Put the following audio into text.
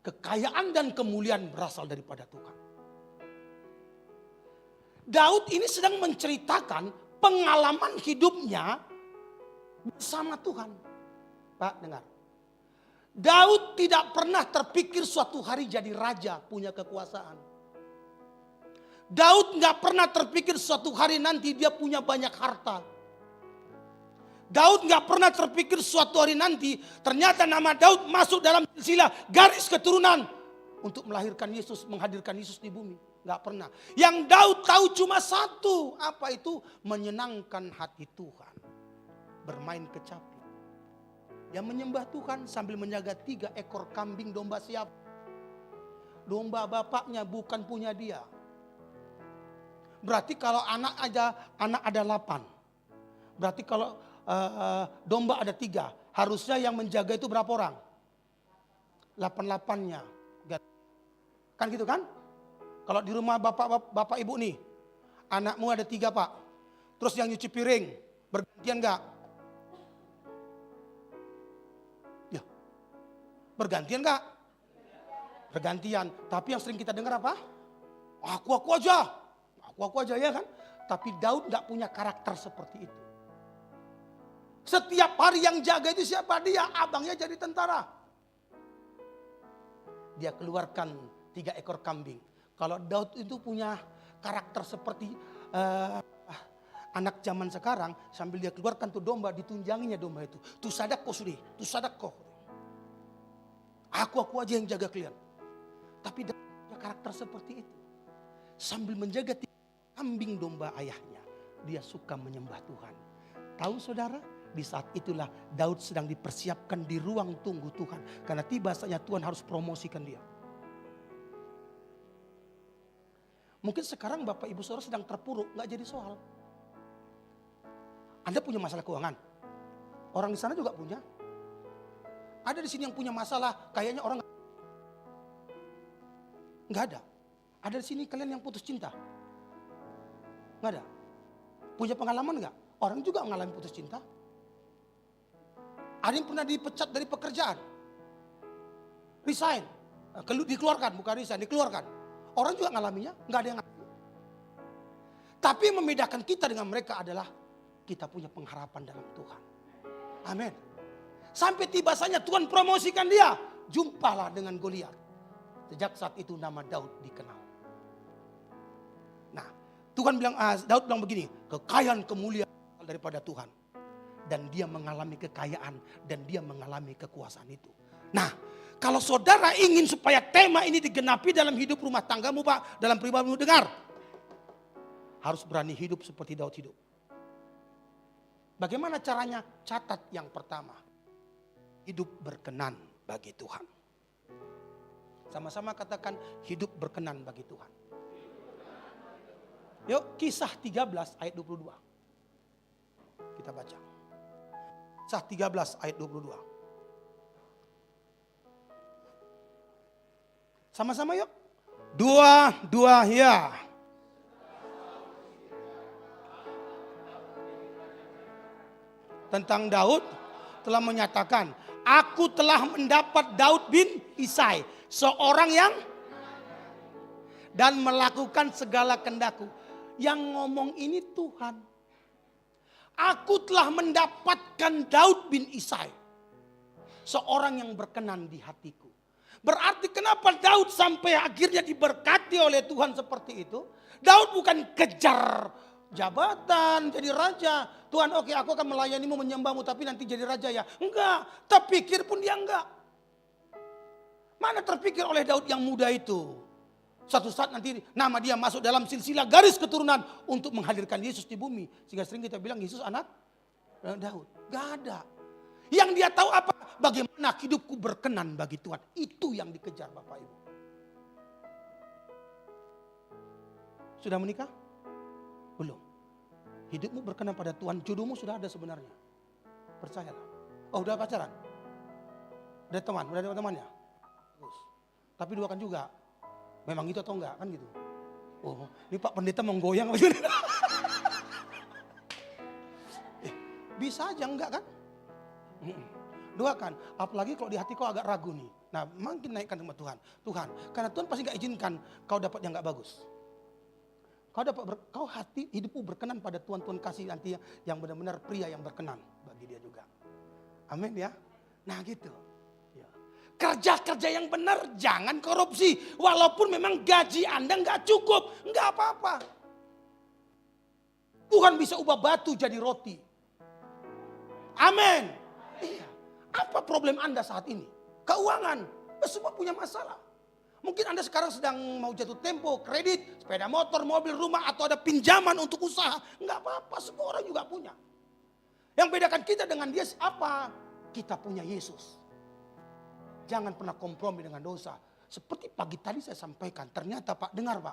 Kekayaan dan kemuliaan berasal daripada Tuhan. Daud ini sedang menceritakan pengalaman hidupnya bersama Tuhan. Pak, dengar. Daud tidak pernah terpikir suatu hari jadi raja, punya kekuasaan. Daud gak pernah terpikir suatu hari nanti dia punya banyak harta. Daud gak pernah terpikir suatu hari nanti ternyata nama Daud masuk dalam silsilah garis keturunan untuk melahirkan Yesus, menghadirkan Yesus di bumi. Gak pernah. Yang Daud tahu cuma satu. Apa itu? Menyenangkan hati Tuhan. Bermain kecapi. Dia menyembah Tuhan sambil menjaga 3 ekor kambing domba siap. Domba bapaknya bukan punya dia. Berarti kalau anak ada 8. Berarti kalau domba ada 3. Harusnya yang menjaga itu berapa orang? 8-8-nya. Kan gitu kan? Kalau di rumah bapak ibu nih. Anakmu ada 3 pak. Terus yang nyuci piring. Bergantian gak? Ya. Bergantian gak? Bergantian. Tapi yang sering kita dengar apa? Aku aja. Aku aja ya kan? Tapi Daud gak punya karakter seperti itu. Setiap hari yang jaga itu siapa? Dia, abangnya jadi tentara. Dia keluarkan 3 ekor kambing. Kalau Daud itu punya karakter seperti anak zaman sekarang, sambil dia keluarkan tuh domba, ditunjanginya domba itu. Tu sadako sudah, tu sadako. Aku aja yang jaga kalian. Tapi Daud punya karakter seperti itu. Sambil menjaga 3 kambing domba ayahnya, dia suka menyembah Tuhan. Tahu saudara? Di saat itulah Daud sedang dipersiapkan di ruang tunggu Tuhan. Karena tiba saatnya Tuhan harus promosikan dia. Mungkin sekarang Bapak Ibu Saudara sedang terpuruk, gak jadi soal. Anda punya masalah keuangan. Orang di sana juga punya. Ada di sini yang punya masalah, kayaknya orang gak ada. Ada di sini kalian yang putus cinta. Gak ada. Punya pengalaman gak? Orang juga mengalami putus cinta. Ada yang pernah dipecat dari pekerjaan. Resign. Dikeluarkan, bukan resign, dikeluarkan. Orang juga ngalaminya, nggak ada yang ngalami. Tapi yang membedakan kita dengan mereka adalah kita punya pengharapan dalam Tuhan. Amin. Sampai tiba saatnya Tuhan promosikan dia. Jumpalah dengan Goliat. Sejak saat itu nama Daud dikenal. Nah, Daud bilang begini, kekayaan kemuliaan daripada Tuhan. Dan dia mengalami kekayaan dan dia mengalami kekuasaan itu. Nah, kalau saudara ingin supaya tema ini digenapi dalam hidup rumah tanggamu Pak, dalam pribadimu, dengar. Harus berani hidup seperti Daud hidup. Bagaimana caranya? Catat yang pertama. Hidup berkenan bagi Tuhan. Sama-sama katakan hidup berkenan bagi Tuhan. Yuk, Kisah 13 ayat 22. Kita baca. Kisah 13 ayat 22. Sama-sama yuk. 2 ya. Tentang Daud telah menyatakan, aku telah mendapat Daud bin Isai, seorang yang dan melakukan segala kehendakku. Yang ngomong ini Tuhan. Aku telah mendapatkan Daud bin Isai, seorang yang berkenan di hatiku. Berarti kenapa Daud sampai akhirnya diberkati oleh Tuhan seperti itu? Daud bukan kejar jabatan jadi raja. Tuhan oke, aku akan melayanimu, menyembahmu, tapi nanti jadi raja ya. Enggak, terpikir pun dia enggak. Mana terpikir oleh Daud yang muda itu? Suatu saat nanti nama dia masuk dalam silsilah garis keturunan untuk menghadirkan Yesus di bumi. Sehingga sering kita bilang Yesus anak Daud. Gak ada. Yang dia tahu apa? Bagaimana hidupku berkenan bagi Tuhan. Itu yang dikejar Bapak Ibu. Sudah menikah? Belum. Hidupmu berkenan pada Tuhan. Jodohmu sudah ada sebenarnya. Percayalah. Oh udah pacaran? Udah teman? Udah ada temannya? Terus. Tapi doakan juga. Memang itu atau enggak kan gitu. Oh ini Pak Pendeta mau goyang apa gimana? Bisa aja enggak kan? Doakan. Apalagi kalau di hati kau agak ragu nih. Nah, makin naikkan sama Tuhan. Tuhan, karena Tuhan pasti gak izinkan kau dapat yang gak bagus. Kau hidupmu berkenan pada Tuhan kasih nanti yang benar-benar pria yang berkenan bagi dia juga. Amin ya. Nah gitu. Ya. Kerja-kerja yang benar, jangan korupsi. Walaupun memang gaji Anda gak cukup, gak apa-apa. Tuhan bisa ubah batu jadi roti. Amin. Iya. Apa problem Anda saat ini? Keuangan. Semua punya masalah. Mungkin Anda sekarang sedang mau jatuh tempo, kredit, sepeda motor, mobil, rumah, atau ada pinjaman untuk usaha. Enggak apa-apa, semua orang juga punya. Yang bedakan kita dengan dia apa? Kita punya Yesus. Jangan pernah kompromi dengan dosa. Seperti pagi tadi saya sampaikan, ternyata Pak, dengar Pak.